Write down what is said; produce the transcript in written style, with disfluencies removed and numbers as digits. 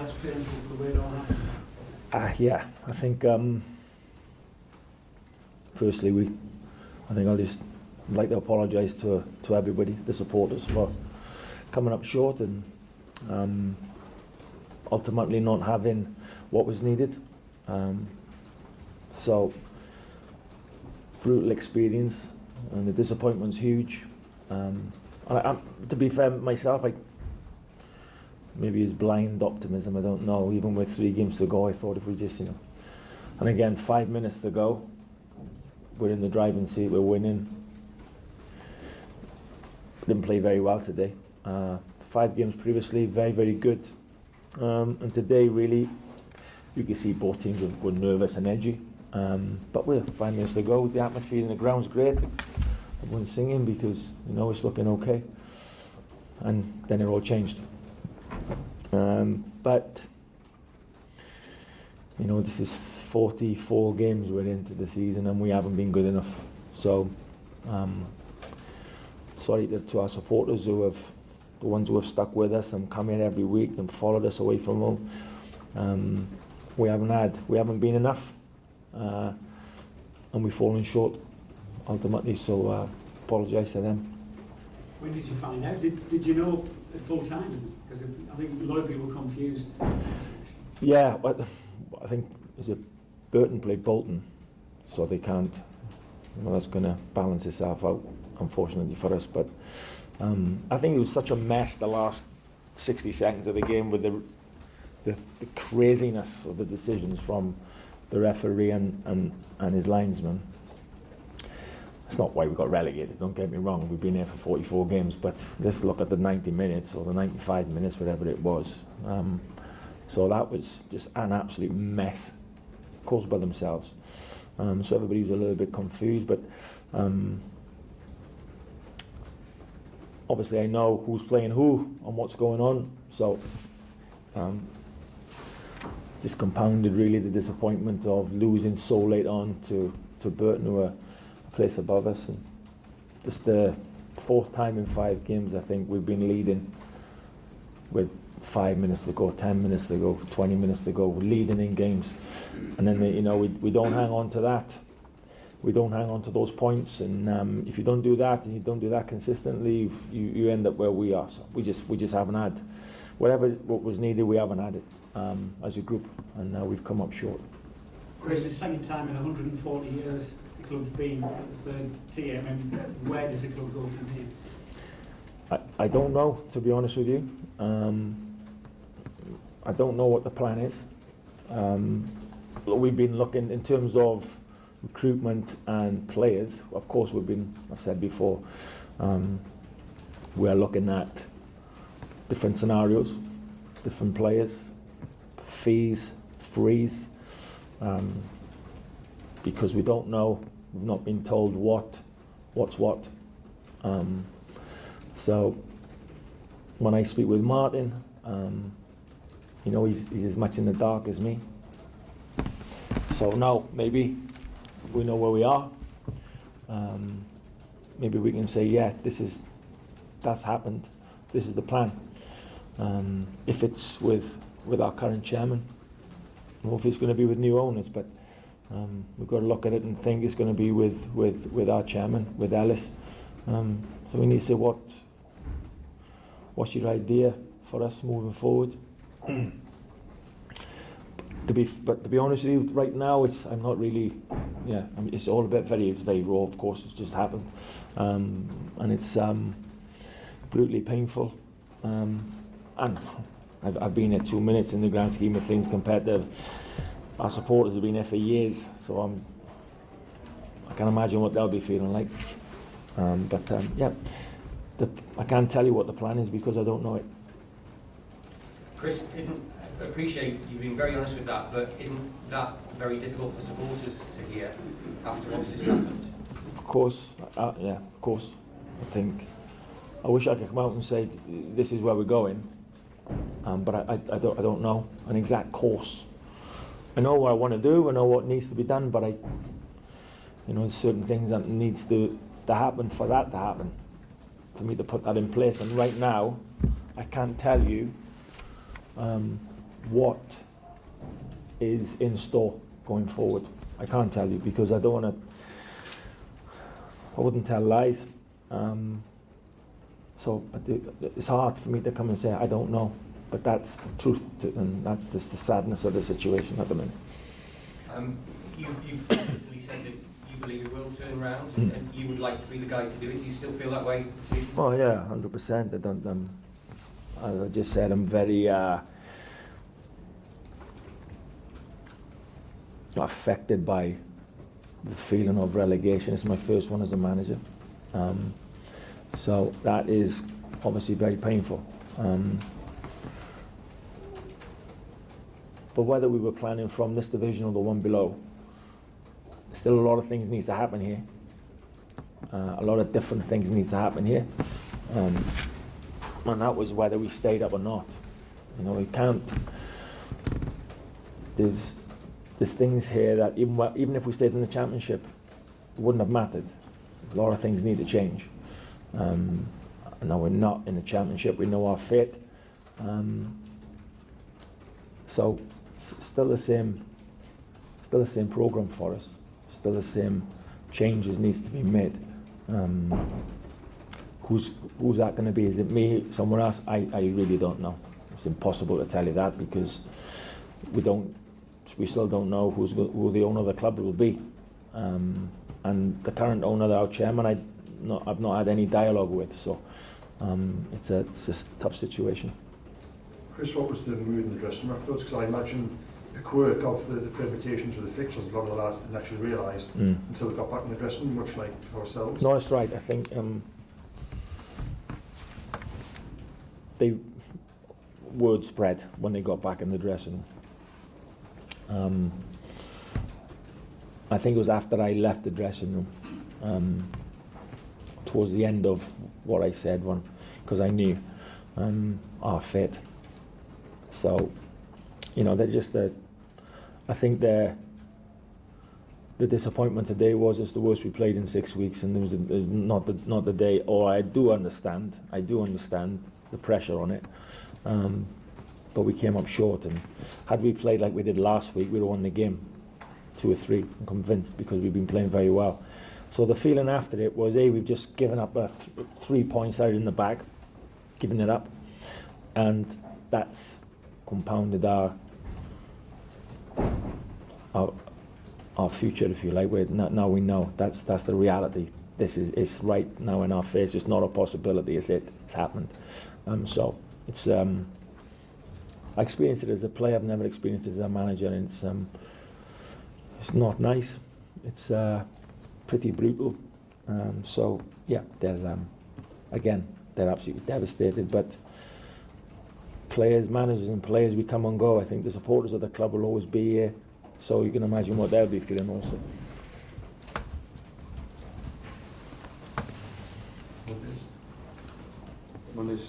less painful for the way it all happened? Yeah, I think firstly I think I'll just like to apologise to everybody, the supporters, for coming up short and ultimately not having what was needed. So brutal experience, and the disappointment's huge. To be fair, myself, maybe it's blind optimism, I don't know. Even with 3 games to go, I thought if we just, and again, 5 minutes to go, we're in the driving seat, we're winning. Didn't play very well today. 5 games previously, very, very good. And today, really, you can see both teams were nervous and edgy. But we're 5 minutes to go. The atmosphere in the ground's great. Everyone's singing because it's looking okay. And then it all changed. But this is 44 games we're into the season and we haven't been good enough. So sorry to our supporters the ones who have stuck with us and come in every week and followed us away from home. We haven't been enough, and we've fallen short ultimately. So apologise to them. When did you find out? Did you know at full time? Because I think a lot of people were confused. Yeah, I think Burton played Bolton, so they can't. That's going to balance itself out, unfortunately for us. But I think it was such a mess the last 60 seconds of the game with the craziness of the decisions from the referee and his linesman. It's not why we got relegated, don't get me wrong, we've been there for 44 games, but let's look at the 90 minutes or the 95 minutes, whatever it was. So that was just an absolute mess caused by themselves. So everybody was a little bit confused, but obviously I know who's playing who and what's going on, so this compounded really the disappointment of losing so late on to Burton, who are a place above us. And just the 4th time in 5 games I think we've been leading with 5 minutes to go, 10 minutes to go, 20 minutes to go, leading in games, and then we don't hang on to that. We don't hang on to those points, and if you don't do that and you don't do that consistently, you end up where we are. So we just haven't had what was needed. We haven't had it as a group, and now we've come up short. Chris, the second time in 140 years the club's been at the 3rd tier. I mean, where does the club go from here? I don't know, to be honest with you. I don't know what the plan is. We've been looking in terms of recruitment and players. Of course, I've said before, we're looking at different scenarios, different players, fees, frees, because we don't know, we've not been told what's what. So when I speak with Martin, he's as much in the dark as me. So now maybe we know where we are. Maybe we can say, yeah, that's happened. This is the plan. If it's with our current chairman, or if it's going to be with new owners, but we've got to look at it and think it's going to be with our chairman, with Ellis. So we need to say what's your idea for us moving forward. To be honest with you, right now I'm not really. Yeah, it's all a bit it's very raw. Of course, it's just happened, and it's brutally painful. And I've been here 2 minutes in the grand scheme of things compared to our supporters who've been here for years. So I can imagine what they'll be feeling like. I can't tell you what the plan is because I don't know it. Chris, I appreciate you being very honest with that, but isn't that very difficult for supporters to hear after what's just happened? Of course, of course. I wish I could come out and say this is where we're going, but I don't know an exact course. I know what I want to do. I know what needs to be done, but there's certain things that needs to happen for that to happen, for me to put that in place. And right now, I can't tell you what is in store going forward. I can't tell you because I don't want to. I wouldn't tell lies. So it's hard for me to come and say I don't know, but that's the truth, and that's just the sadness of the situation at the minute. You've consistently said that you believe it will turn around, and you would like to be the guy to do it. Do you still feel that way? Oh yeah, 100%. I don't. As I just said, I'm very affected by the feeling of relegation. It's my first one as a manager. So that is obviously very painful. But whether we were planning from this division or the one below, still a lot of things needs to happen here. A lot of different things needs to happen here. And that was whether we stayed up or not. You know, we can't. There's things here that even if we stayed in the championship, it wouldn't have mattered. A lot of things need to change. Now we're not in the championship. We know our fate. So still the same program for us. Still the same changes needs to be made. Who's that going to be? Is it me? Somewhere else? I really don't know. It's impossible to tell you that because we still don't know who the owner of the club will be. And the current owner, our chairman, I've not had any dialogue with, so it's a tough situation. Chris, what was the mood in the dressing room afterwards? Because I imagine the quirk of the permutations with the fixtures, a lot of the lads didn't actually realise until they got back in the dressing room, much like ourselves. No, that's right. I think word spread when they got back in the dressing room. I think it was after I left the dressing room, towards the end of what I said, because I knew our fate. So, you know, they're just I think the disappointment today was it's the worst we played in 6 weeks, and there's not the day. Or I do understand the pressure on it, but we came up short. And had we played like we did last week, we'd have won the game 2 or 3. I'm convinced because we've been playing very well. So the feeling after it was, we've just given up 3 points out in the bag, giving it up, and that's compounded our future, if you like. Now we know that's the reality. It's right now in our face. It's not a possibility. It's happened. So it's I experienced it as a player. I've never experienced it as a manager, and it's not nice. It's pretty brutal. So yeah, they're absolutely devastated. But managers and players, we come and go. I think the supporters of the club will always be here. So you can imagine what they'll be feeling also. Monday's